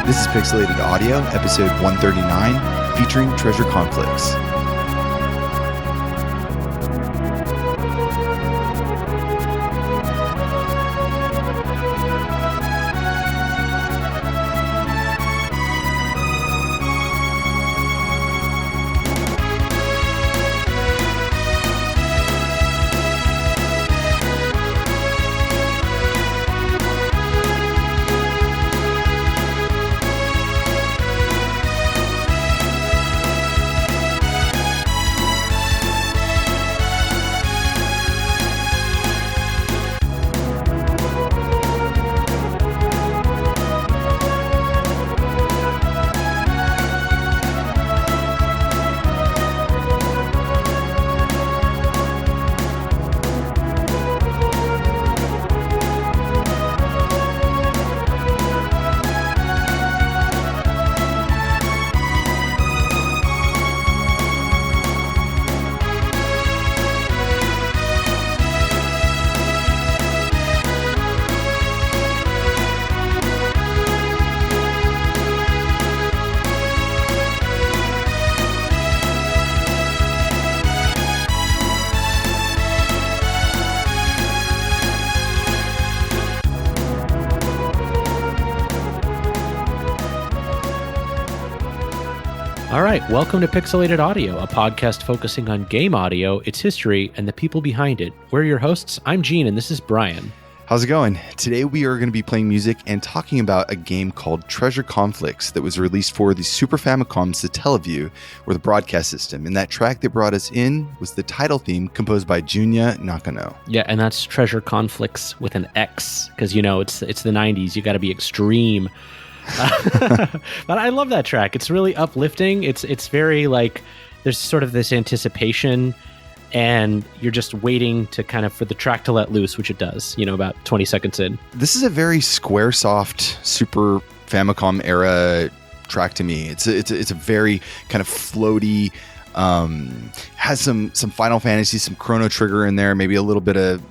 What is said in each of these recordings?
This is Pixelated Audio, episode 139, featuring Treasure Conflix. All right, welcome to Pixelated Audio, a podcast focusing on game audio, its history, and the people behind it. We're your hosts. I'm Gene, and this is Brian. How's it going? Today we are going to be playing music and talking about a game called Treasure Conflix that was released for the Super Famicom Satellaview, or the broadcast system. And that track that brought us in was the title theme composed by Junya Nakano. Yeah, and that's Treasure Conflix with an X, because, you know, it's the 90s. You got to be extreme. But I love that track. It's really uplifting. It's very like there's sort of this anticipation, and you're just waiting to kind of for the track to let loose, which it does, you know, about 20 seconds in. This is a very Squaresoft Super Famicom era track to me. It's a very kind of floaty, has some Final Fantasy, some Chrono Trigger in there, maybe a little bit of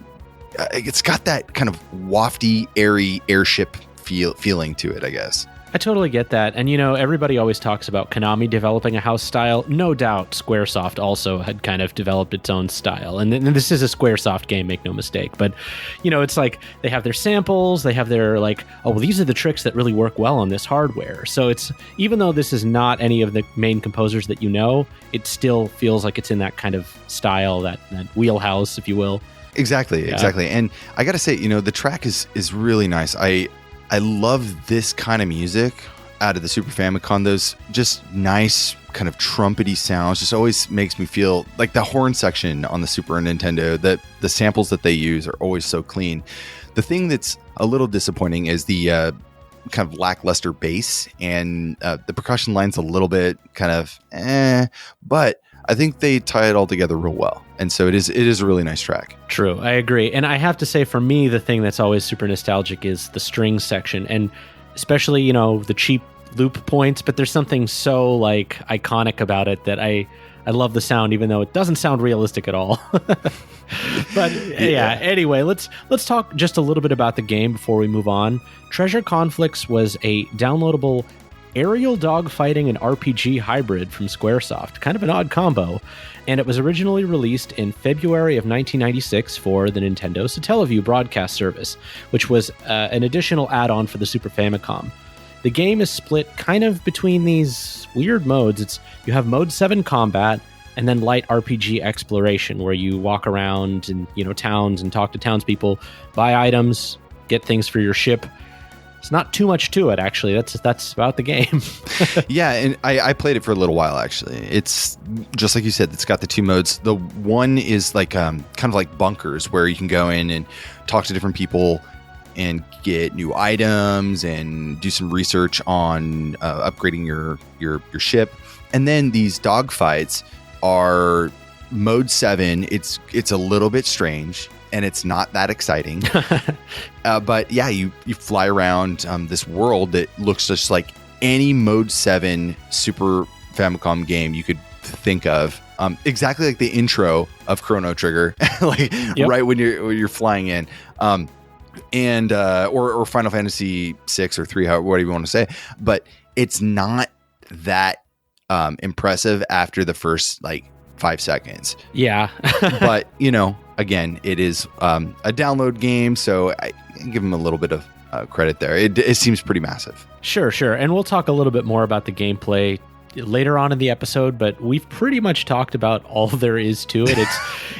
it's got that kind of wafty, airy airship feeling to it, I guess. I totally get that. And, you know, everybody always talks about Konami developing a house style. No doubt Squaresoft also had kind of developed its own style. And this is a Squaresoft game, make no mistake. But, you know, it's like they have their samples, they have their like, oh, well, these are the tricks that really work well on this hardware. So it's, even though this is not any of the main composers that you know, it still feels like it's in that kind of style, that wheelhouse, if you will. Exactly. And I got to say, you know, the track is really nice. I love this kind of music out of the Super Famicom. Those just nice kind of trumpety sounds just always makes me feel like the horn section on the Super Nintendo, that the samples that they use are always so clean. The thing that's a little disappointing is the kind of lackluster bass, and the percussion line's a little bit kind of but I think they tie it all together real well. And so it is a really nice track. True, I agree. And I have to say, for me, the thing that's always super nostalgic is the string section, and especially, you know, the cheap loop points, but there's something so like iconic about it that I love the sound, even though it doesn't sound realistic at all. But yeah, anyway, let's talk just a little bit about the game before we move on. Treasure Conflix was a downloadable aerial dogfighting and RPG hybrid from Squaresoft. Kind of an odd combo. And it was originally released in February of 1996 for the Nintendo Satellaview Broadcast service, which was an additional add-on for the Super Famicom. The game is split kind of between these weird modes. You have Mode 7 Combat, and then Light RPG Exploration, where you walk around in, you know, towns and talk to townspeople, buy items, get things for your ship. It's not too much to it, actually. That's about the game. Yeah, and I played it for a little while, actually. It's just like you said, it's got the two modes. The one is like kind of like bunkers, where you can go in and talk to different people and get new items and do some research on upgrading your ship. And then these dogfights are Mode 7. It's a little bit strange, and it's not that exciting. But yeah, you fly around this world that looks just like any Mode 7 Super Famicom game you could think of. Exactly like the intro of Chrono Trigger, like yep. Right when you're flying in. and or Final Fantasy 6 or 3, whatever you want to say, but it's not that impressive after the first like 5 seconds. Yeah. But again, it is a download game, so I give them a little bit of credit there. It seems pretty massive. Sure. And we'll talk a little bit more about the gameplay later on in the episode, but we've pretty much talked about all there is to it.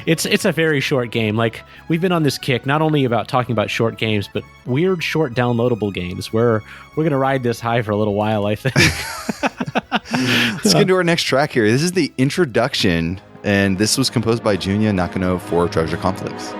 It's a very short game. Like, we've been on this kick not only about talking about short games, but weird short downloadable games. We're going to ride this high for a little while, I think. Let's get into our next track here. This is the introduction, and this was composed by Junya Nakano for Treasure Conflix.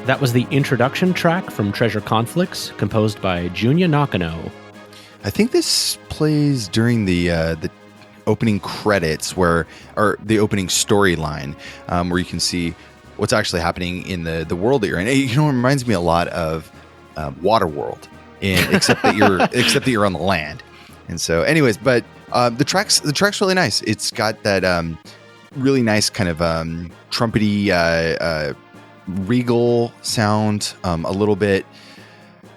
That was the introduction track from Treasure Conflix, composed by Junya Nakano. I think this plays during the opening credits, or the opening storyline, where you can see what's actually happening in the world that you're in. It reminds me a lot of Waterworld, except that you're on the land. And so, anyways, but the track's really nice. It's got that really nice kind of trumpety, regal sound, a little bit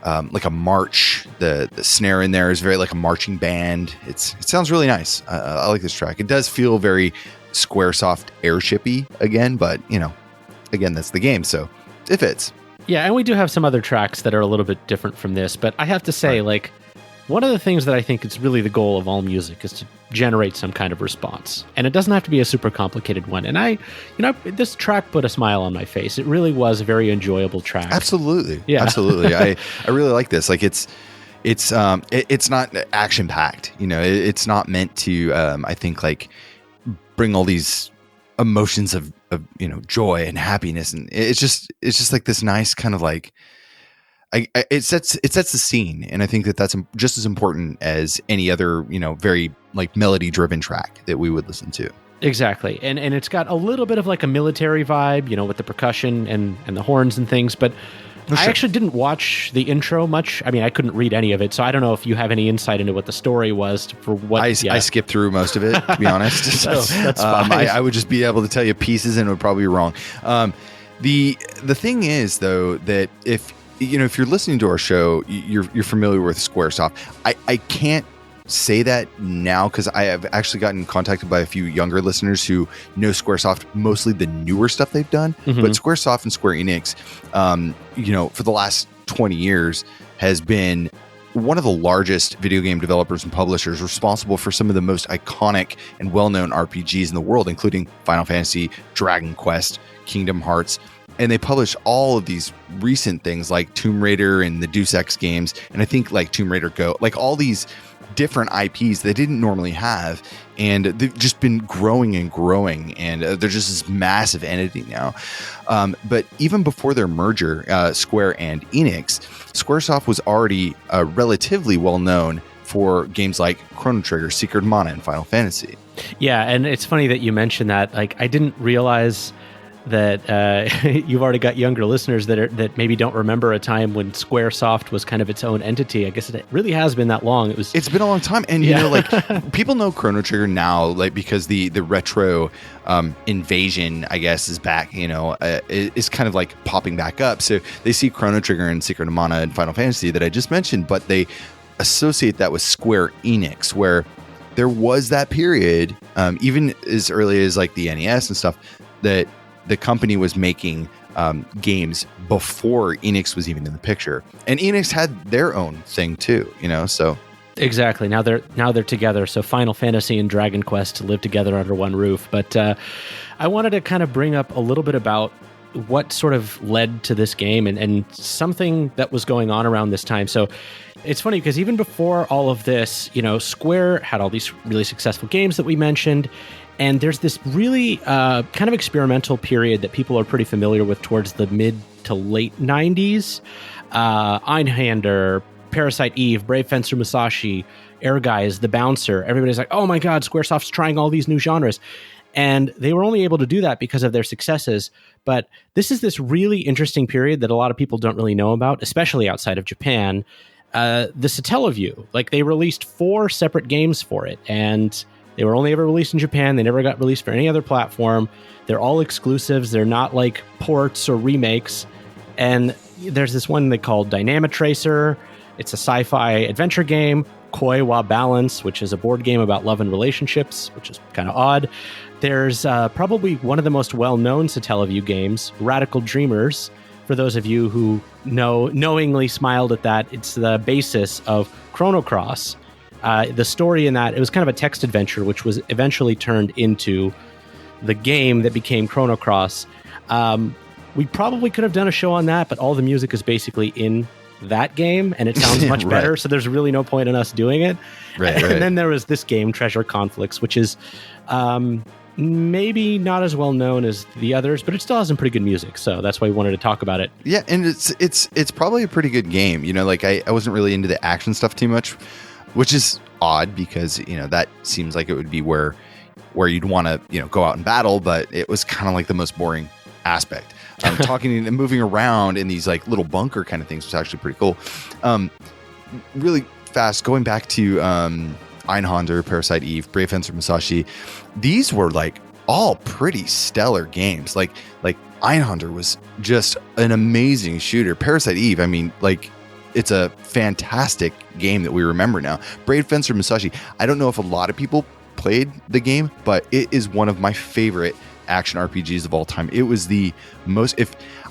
like a march. The snare in there is very like a marching band. It sounds really nice. I like this track. It does feel very Squaresoft airshippy again, but again, that's the game, so it fits. Yeah, and we do have some other tracks that are a little bit different from this, but I have to say, like, one of the things that I think is really the goal of all music is to generate some kind of response. And it doesn't have to be a super complicated one. And this track put a smile on my face. It really was a very enjoyable track. Absolutely. Yeah. Absolutely. I really like this. Like, it's not action packed. It's not meant to, I think, like, bring all these emotions of joy and happiness. And it's just like this nice kind of like, it sets the scene, and I think that's just as important as any other very like melody driven track that we would listen to. Exactly, and it's got a little bit of like a military vibe, with the percussion and the horns and things. But sure. I actually didn't watch the intro much. I mean, I couldn't read any of it, so I don't know if you have any insight into what the story was for what. I skipped through most of it, to be honest. So that's fine. I would just be able to tell you pieces, and it would probably be wrong. The thing is, though, that if you're listening to our show, you're familiar with Squaresoft. I can't say that now because I have actually gotten contacted by a few younger listeners who know Squaresoft, mostly the newer stuff they've done. Mm-hmm. But Squaresoft and Square Enix, for the last 20 years has been one of the largest video game developers and publishers, responsible for some of the most iconic and well-known RPGs in the world, including Final Fantasy, Dragon Quest, Kingdom Hearts. And they publish all of these recent things like Tomb Raider and the Deus Ex games. And I think like Tomb Raider Go, like all these different IPs they didn't normally have. And they've just been growing and growing. And they're just this massive entity now. But even before their merger, Square and Enix, Squaresoft was already relatively well known for games like Chrono Trigger, Secret Mana, and Final Fantasy. Yeah, and it's funny that you mentioned that. Like, I didn't realize that you've already got younger listeners that maybe don't remember a time when Squaresoft was kind of its own entity. I guess it really has been that long. It's been a long time, and you know, like people know Chrono Trigger now, like because the retro invasion, I guess, is back. You know, is kind of like popping back up. So they see Chrono Trigger and Secret of Mana and Final Fantasy that I just mentioned, but they associate that with Square Enix, where there was that period, even as early as like the NES and stuff, that the company was making games before Enix was even in the picture, and Enix had their own thing too, you know. So exactly, now they're together. So Final Fantasy and Dragon Quest live together under one roof. But I wanted to kind of bring up a little bit about what sort of led to this game and something that was going on around this time. So it's funny because even before all of this, you know, Square had all these really successful games that we mentioned. And there's this really kind of experimental period that people are pretty familiar with towards the mid to late 90s. Einhander, Parasite Eve, Brave Fencer Musashi, Air Guys, The Bouncer. Everybody's like, oh my God, Squaresoft's trying all these new genres. And they were only able to do that because of their successes. But this is this really interesting period that a lot of people don't really know about, especially outside of Japan. The Satellaview, like they released 4 separate games for it. And they were only ever released in Japan. They never got released for any other platform. They're all exclusives. They're not like ports or remakes. And there's this one they called Dynamotracer. It's a sci-fi adventure game. Koi Wa Balance, which is a board game about love and relationships, which is kind of odd. There's probably one of the most well-known Satellaview games, Radical Dreamers. For those of you who knowingly smiled at that, it's the basis of Chrono Cross. The story in that, it was kind of a text adventure, which was eventually turned into the game that became Chrono Cross. We probably could have done a show on that, but all the music is basically in that game, and it sounds much right. better, so there's really no point in us doing it. Right. And then there was this game, Treasure Conflix, which is maybe not as well known as the others, but it still has some pretty good music, so that's why we wanted to talk about it. Yeah, and it's probably a pretty good game. You know, like I wasn't really into the action stuff too much, which is odd because, you know, that seems like it would be where you'd want to, you know, go out and battle, but it was kind of like the most boring aspect. Talking and moving around in these like little bunker kind of things was actually pretty cool. Really fast, going back to Einhander, Parasite Eve, Brave Fencer Musashi, these were like all pretty stellar games. Like Einhander was just an amazing shooter. Parasite Eve, I mean, like, it's a fantastic game that we remember now. Brave Fencer Musashi, I don't know if a lot of people played the game, but it is one of my favorite action RPGs of all time. It was the most,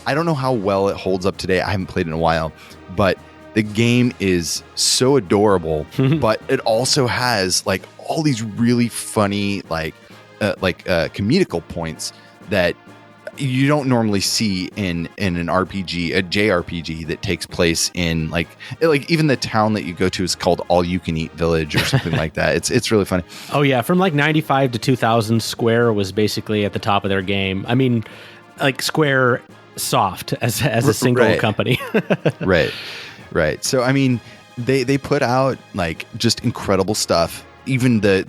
I don't know how well it holds up today. I haven't played it in a while, but the game is so adorable, but it also has like all these really funny, like comedical points that you don't normally see in an RPG, a JRPG that takes place in like even the town that you go to is called All You Can Eat Village or something like that. It's really funny. Oh yeah, from like 95 to 2000, Square was basically at the top of their game. I mean, like Squaresoft as a single company. Right. So I mean, they put out like just incredible stuff. Even the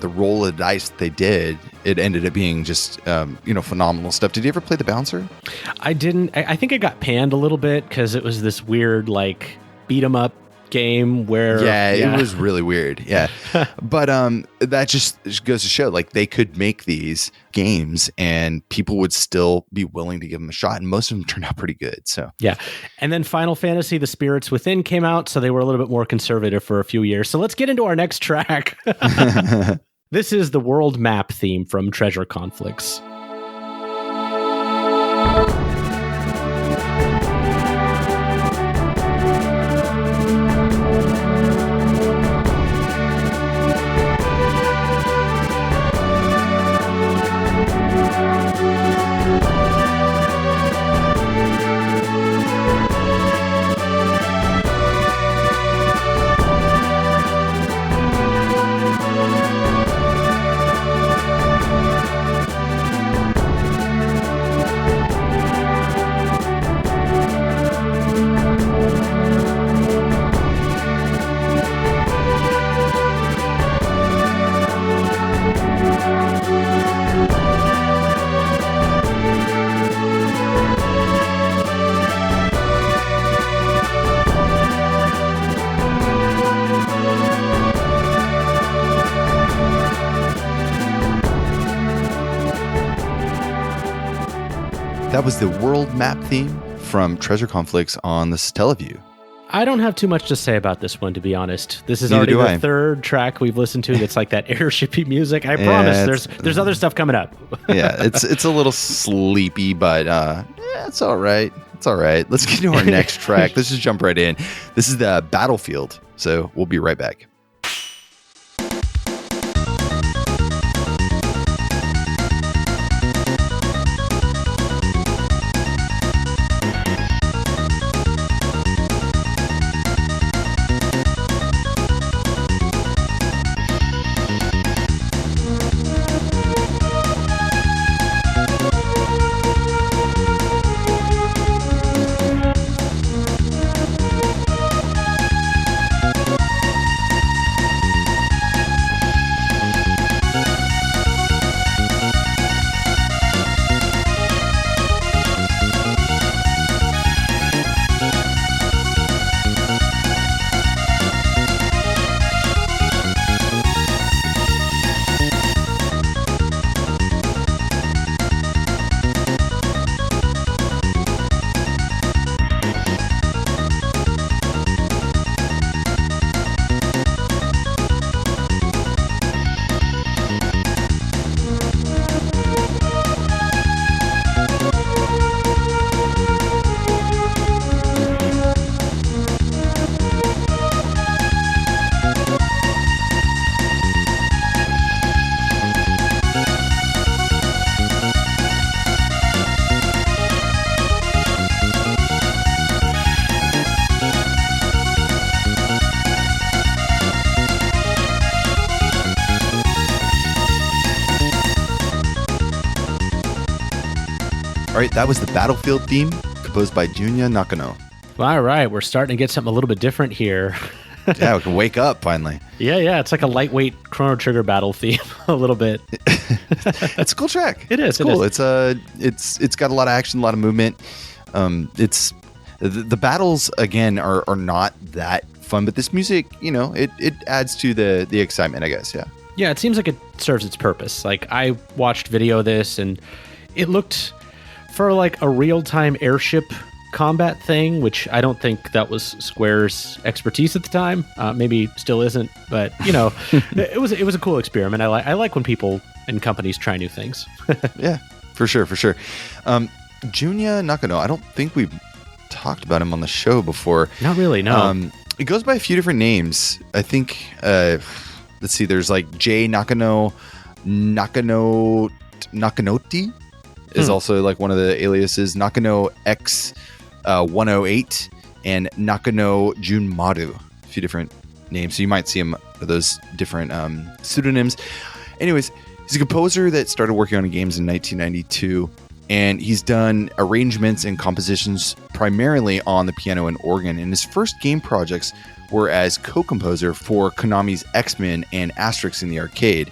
roll of the dice that they did, it ended up being just phenomenal stuff. Did you ever play The Bouncer? I didn't. I think I got panned a little bit because it was this weird like beat 'em up game where it was really weird. Yeah, but that just goes to show like they could make these games and people would still be willing to give them a shot, and most of them turned out pretty good. So yeah, and then Final Fantasy: The Spirits Within came out, so they were a little bit more conservative for a few years. So let's get into our next track. This is the world map theme from Treasure Conflix. That was the world map theme from Treasure Conflix on the Satellaview. I don't have too much to say about this one, to be honest. This is Neither already the third track we've listened to that's like that airshipy music. I promise there's other stuff coming up. Yeah, it's a little sleepy, but it's all right. It's all right. Let's get to our next track. Let's just jump right in. This is the Battlefield, so we'll be right back. All right, that was the Battlefield theme, composed by Junya Nakano. All right, we're starting to get something a little bit different here. Yeah, we can wake up finally. Yeah, it's like a lightweight Chrono Trigger battle theme, a little bit. It's a cool track. It is. It's cool. It's got a lot of action, a lot of movement. It's the battles again are not that fun, but this music, it adds to the excitement, I guess. Yeah. Yeah, it seems like it serves its purpose. Like I watched video of this, and it looked for like a real-time airship combat thing, which I don't think that was Square's expertise at the time. Maybe still isn't, but it was a cool experiment. I like when people and companies try new things. Yeah, for sure. Junya Nakano, I don't think we've talked about him on the show before. Not really, no. It goes by a few different names. I think, let's see, there's like J Nakano, Nakanoti is also like one of the aliases. Nakano X 108 and Nakano Junmaru. A few different names. So you might see him those different pseudonyms. Anyways, he's a composer that started working on games in 1992, and he's done arrangements and compositions primarily on the piano and organ. And his first game projects were as co-composer for Konami's X-Men and Asterix in the arcade.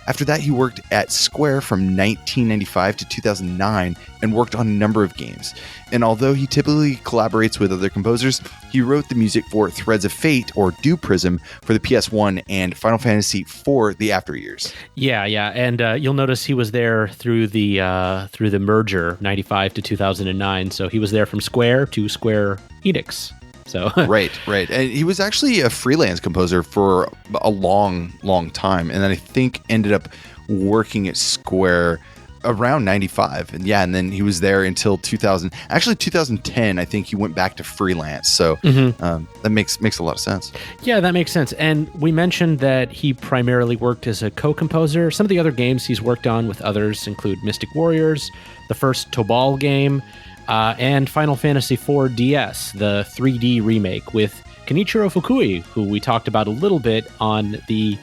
After that, he worked at Square from 1995 to 2009 and worked on a number of games. And although he typically collaborates with other composers, he wrote the music for Threads of Fate or Dew Prism for the PS1 and Final Fantasy IV the after years. Yeah, and you'll notice he was there through the merger, 95 to 2009. So he was there from Square to Square Enix. So right. And he was actually a freelance composer for a long time. And then I think ended up working at Square around 95. And then he was there until 2000. Actually, 2010, I think he went back to freelance. So that makes a lot of sense. Yeah, that makes sense. And we mentioned that he primarily worked as a co-composer. Some of the other games he's worked on with others include Mystic Warriors, the first Tobal game, and Final Fantasy IV DS, the 3D remake with Kenichiro Fukui, who we talked about a little bit on the,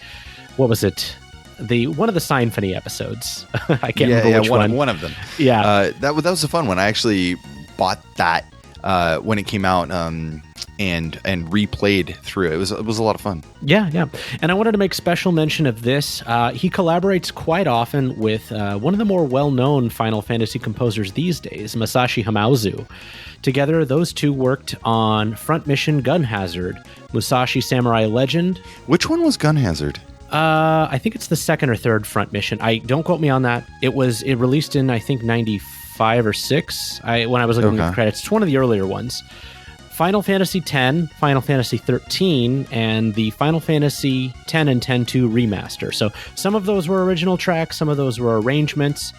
what was it? One of the Symphony episodes. I can't remember which one. One of them. Yeah. That was a fun one. I actually bought that when it came out and replayed through it. It was a lot of fun. Yeah. And I wanted to make special mention of this. He collaborates quite often with one of the more well-known Final Fantasy composers these days, Masashi Hamauzu. Together, those two worked on Front Mission Gun Hazard, Musashi Samurai Legend. Which one was Gun Hazard? I think it's the second or third Front Mission. Don't quote me on that. It released in, I think, 94. 5 or 6. When I was looking at the credits, it's one of the earlier ones. Final Fantasy X, Final Fantasy 13, and the Final Fantasy X and X-2 remaster. So some of those were original tracks, some of those were arrangements,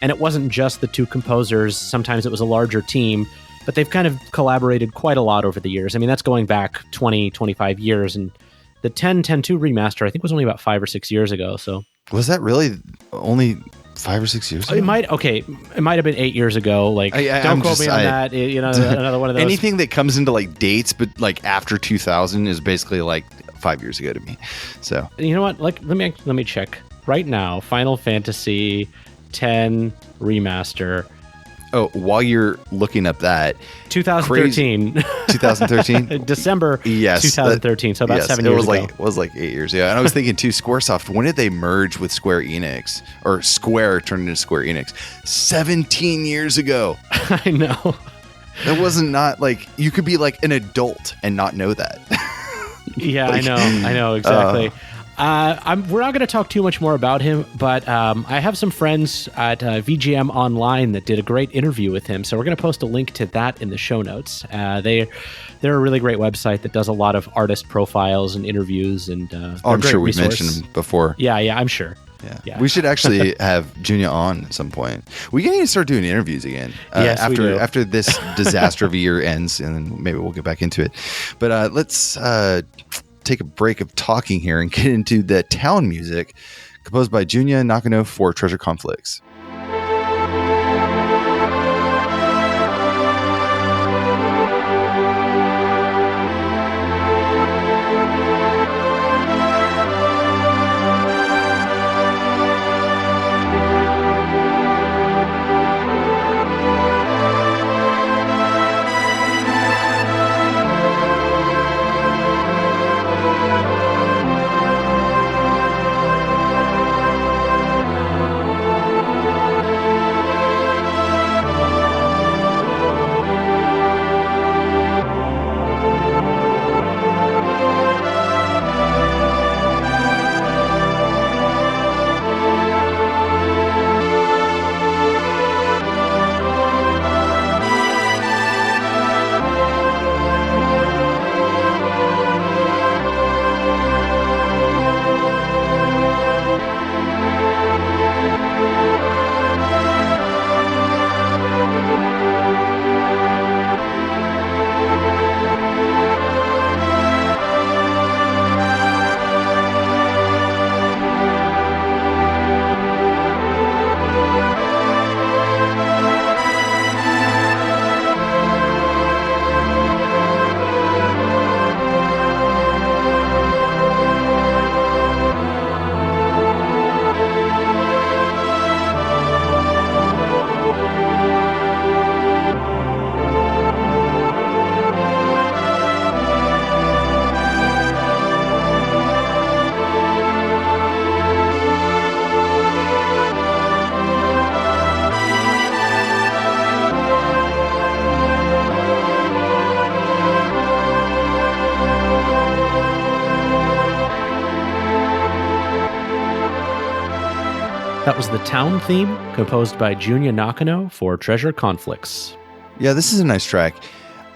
and it wasn't just the two composers. Sometimes it was a larger team, but they've kind of collaborated quite a lot over the years. I mean, that's going back 20, 25 years, and the X-2 remaster, I think, was only about 5 or 6 years ago. So was that really only 5 or 6 years ago? It might have been 8 years ago. Like, don't quote me on that. You know, another one of those. Anything that comes into like dates, but like after 2000 is basically like 5 years ago to me. So you know what? Like, let me check right now. Final Fantasy X remaster. Oh, while you're looking up that 2013, 2013, December, 2013. So about 7 years ago. It was like 8 years ago. And I was thinking too, Squaresoft. When did they merge with Square Enix, or Square turned into Square Enix? 17 years ago. I know. That wasn't not like you could be like an adult and not know that. Yeah, like, I know exactly. We're not going to talk too much more about him, but I have some friends at VGM Online that did a great interview with him, so we're going to post a link to that in the show notes. They're a really great website that does a lot of artist profiles and interviews, and I'm sure we've mentioned him before. Yeah, I'm sure. Yeah. We should actually have Junya on at some point. We need to start doing interviews again. Yes, after this disaster of a year ends, and then maybe we'll get back into it. But let's take a break of talking here and get into the town music composed by Junya Nakano for Treasure Conflix. That was the town theme, composed by Junya Nakano for Treasure Conflix. Yeah, this is a nice track.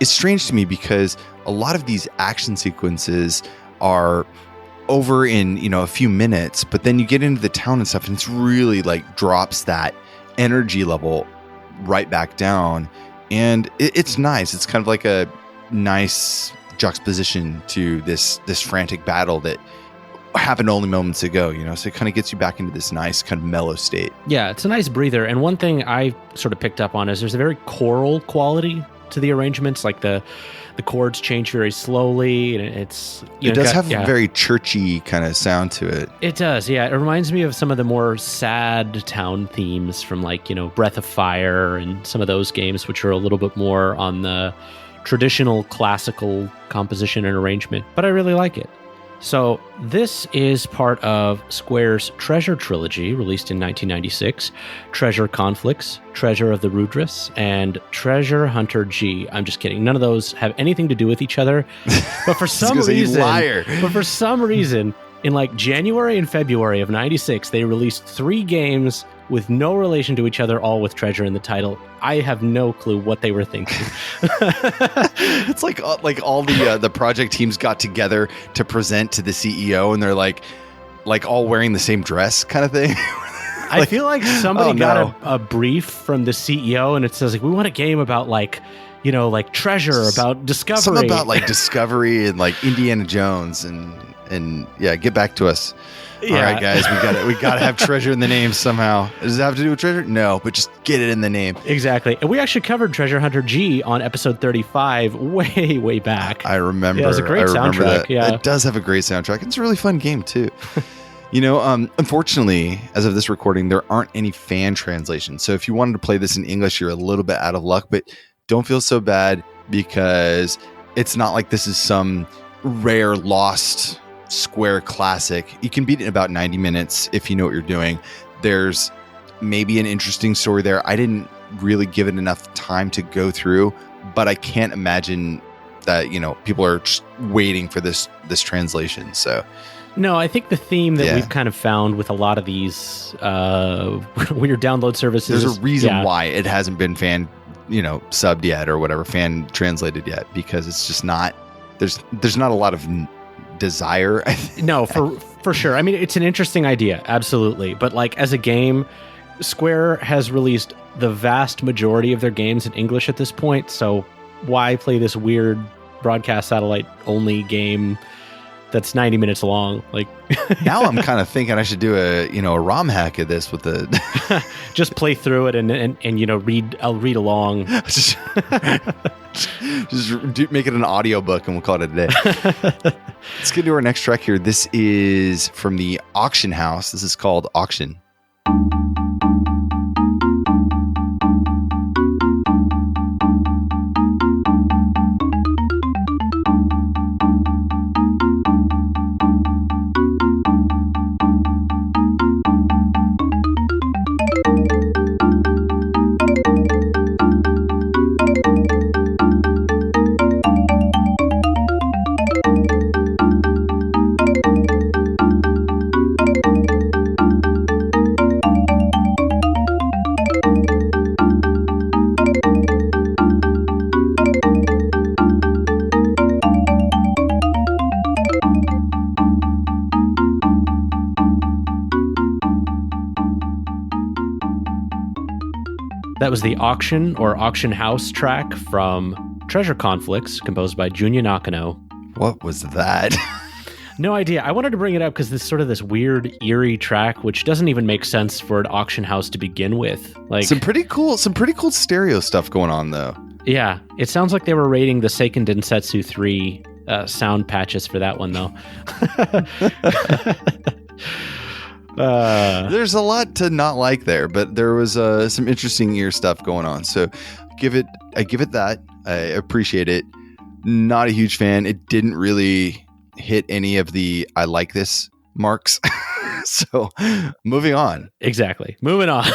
It's strange to me because a lot of these action sequences are over in, a few minutes, but then you get into the town and stuff, and it's really like drops that energy level right back down. And it's nice. It's kind of like a nice juxtaposition to this frantic battle that happened only moments ago, so it kind of gets you back into this nice kind of mellow state. Yeah, it's a nice breather. And one thing I sort of picked up on is there's a very choral quality to the arrangements. Like the chords change very slowly, and it does have a very churchy kind of sound to it. It does, yeah. It reminds me of some of the more sad town themes from Breath of Fire and some of those games, which are a little bit more on the traditional classical composition and arrangement. But I really like it. So this is part of Square's Treasure Trilogy, released in 1996, Treasure Conflix, Treasure of the Rudras, and Treasure Hunter G. I'm just kidding. None of those have anything to do with each other. But for some reason, In like January and February of 96, they released 3 games with no relation to each other, all with Treasure in the title. I have no clue what they were thinking. It's like all the project teams got together to present to the CEO, and they're like all wearing the same dress kind of thing. I feel like somebody got a brief from the CEO, and it says like, we want a game about like treasure, about discovery. Something about like discovery and like Indiana Jones and yeah, get back to us. Yeah. All right, guys, we got to have treasure in the name somehow. Does it have to do with treasure? No, but just get it in the name. Exactly. And we actually covered Treasure Hunter G on episode 35 way back. I remember. Yeah, it was a great soundtrack. That. Yeah. It does have a great soundtrack. It's a really fun game too. Unfortunately, as of this recording, there aren't any fan translations. So if you wanted to play this in English, you're a little bit out of luck, but don't feel so bad because it's not like this is some rare lost Square classic. You can beat it in about 90 minutes if you know what you're doing. There's maybe an interesting story there. I didn't really give it enough time to go through, but I can't imagine that, people are just waiting for this translation. So no, I think the theme that we've kind of found with a lot of these weird download services. There's a reason why it hasn't been fan, subbed yet or whatever, fan translated yet, because it's just not, there's not a lot of desire. No, for sure. I mean, it's an interesting idea. Absolutely. But like as a game, Square has released the vast majority of their games in English at this point. So why play this weird broadcast satellite only game that's 90 minutes long? Like now I'm kind of thinking I should do a ROM hack of this with the just play through it and I'll read along. just make it an audiobook and we'll call it a day. Let's get to our next track here. This is from the Auction House. This is called Auction. That was the Auction or Auction House track from Treasure Conflix, composed by Junya Nakano. What was that? No idea. I wanted to bring it up because this weird, eerie track, which doesn't even make sense for an auction house to begin with. Like some pretty cool stereo stuff going on though. Yeah, it sounds like they were rating the Seiken Densetsu 3 sound patches for that one though. There's a lot to not like there, but there was some interesting ear stuff going on. So I give it that. I appreciate it. Not a huge fan. It didn't really hit any of the I like this marks. So moving on. Exactly. Moving on.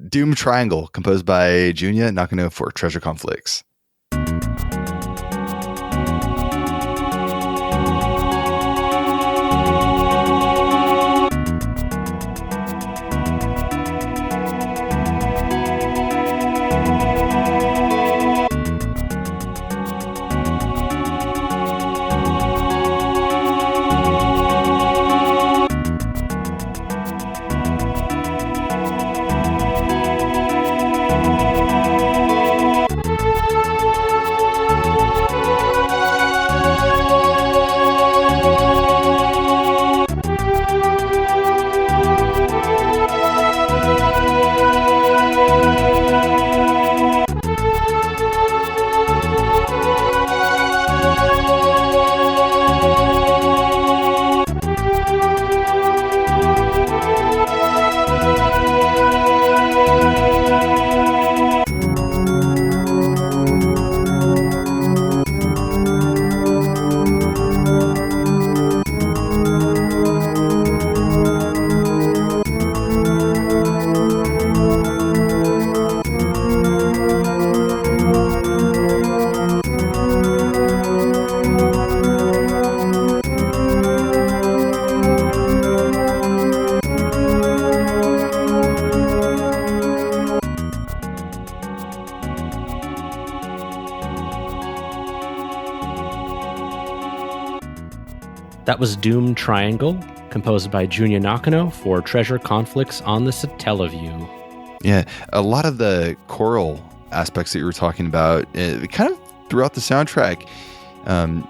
Doom Triangle, composed by Junya Nakano for Treasure Conflix. That was Doom Triangle, composed by Junya Nakano for Treasure Conflix on the Satellaview. Yeah, a lot of the choral aspects that you were talking about, kind of throughout the soundtrack,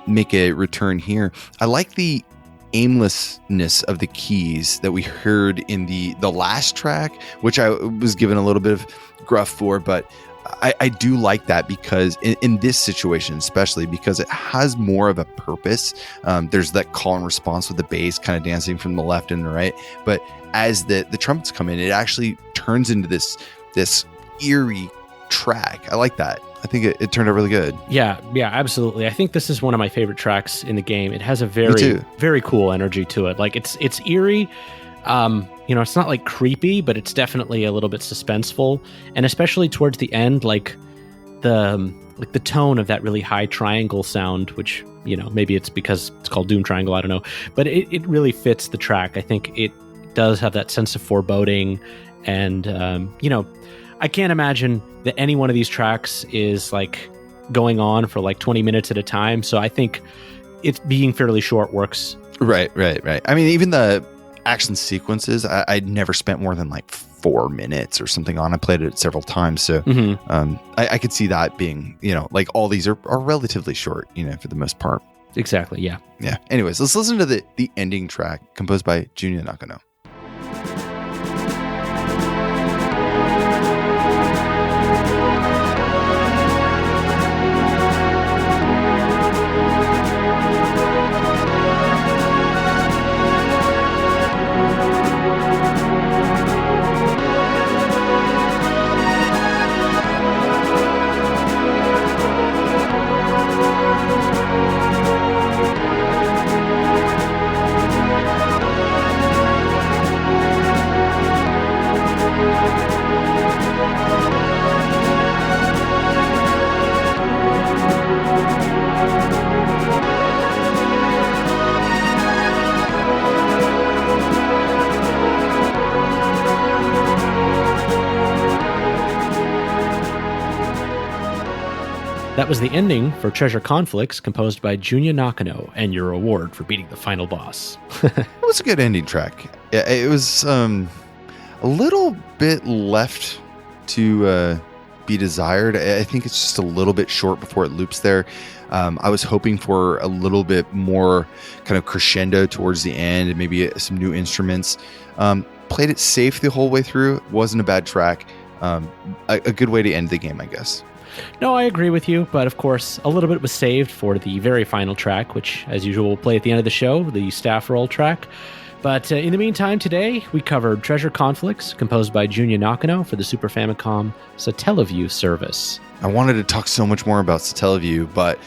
make a return here. I like the aimlessness of the keys that we heard in the last track, which I was given a little bit of gruff for, but I do like that because in this situation, especially because it has more of a purpose. There's that call and response with the bass kind of dancing from the left and the right, but as the trumpets come in, it actually turns into this eerie track. I like that. I think it turned out really good. Yeah, absolutely. I think this is one of my favorite tracks in the game. It has a very, very cool energy to it. Like it's eerie. It's not like creepy, but it's definitely a little bit suspenseful. And especially towards the end, like the tone of that really high triangle sound, which, maybe it's because it's called Doom Triangle, I don't know. But it really fits the track. I think it does have that sense of foreboding. And, I can't imagine that any one of these tracks is like going on for like 20 minutes at a time. So I think it's being fairly short works. Right. I mean, even the action sequences, I'd never spent more than like 4 minutes or something on. I played it several times. So I could see that being, like all these are relatively short, for the most part. Exactly. Yeah. Yeah. Anyways, let's listen to the ending track composed by Junya Nakano. That was the ending for Treasure Conflix, composed by Junya Nakano, and your reward for beating the final boss. It was a good ending track. It was a little bit left to be desired. I think it's just a little bit short before it loops there. I was hoping for a little bit more kind of crescendo towards the end and maybe some new instruments. Played it safe the whole way through. It wasn't a bad track. A good way to end the game, I guess. No, I agree with you, but of course, a little bit was saved for the very final track, which, as usual, we'll play at the end of the show, the staff roll track. But in the meantime, today, we covered Treasure Conflix, composed by Junya Nakano for the Super Famicom Satellaview service. I wanted to talk so much more about Satellaview, but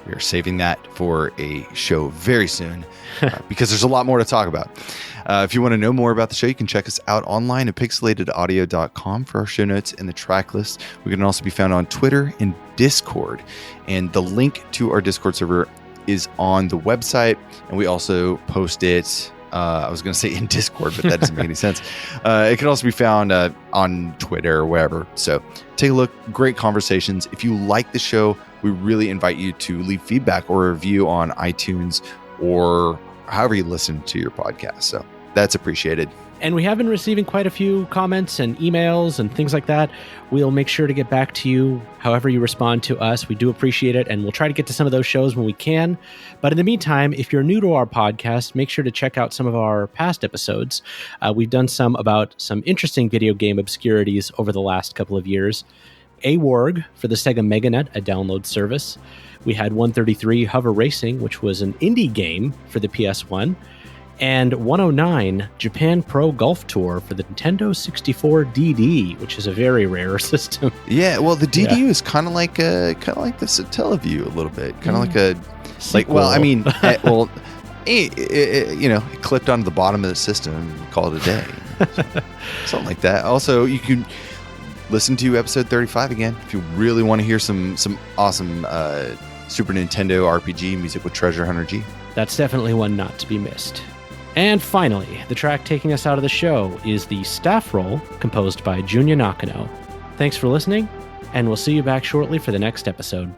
we are saving that for a show very soon because there's a lot more to talk about. If you want to know more about the show, you can check us out online at pixelatedaudio.com for our show notes and the track list. We can also be found on Twitter and Discord. And the link to our Discord server is on the website. And we also post it, I was going to say in Discord, but that doesn't make any sense. It can also be found on Twitter or wherever. So take a look. Great conversations. If you like the show, we really invite you to leave feedback or a review on iTunes or however you listen to your podcast. So that's appreciated. And we have been receiving quite a few comments and emails and things like that. We'll make sure to get back to you however you respond to us. We do appreciate it, and we'll try to get to some of those shows when we can. But in the meantime, if you're new to our podcast, make sure to check out some of our past episodes. We've done some about some interesting video game obscurities over the last couple of years. A-Warg for the Sega MegaNet, a download service. We had 133 Hover Racing, which was an indie game for the PS1. And 109 Japan Pro Golf Tour for the Nintendo 64 DD, which is a very rare system. Yeah, well, the DD is kind of like the Satellaview a little bit, kind of like a sequel. It clipped onto the bottom of the system and call it a day, something like that. Also, you can listen to episode 35 again if you really want to hear some awesome Super Nintendo RPG music with Treasure Hunter G. That's definitely one not to be missed. And finally, the track taking us out of the show is the staff roll, composed by Junya Nakano. Thanks for listening, and we'll see you back shortly for the next episode.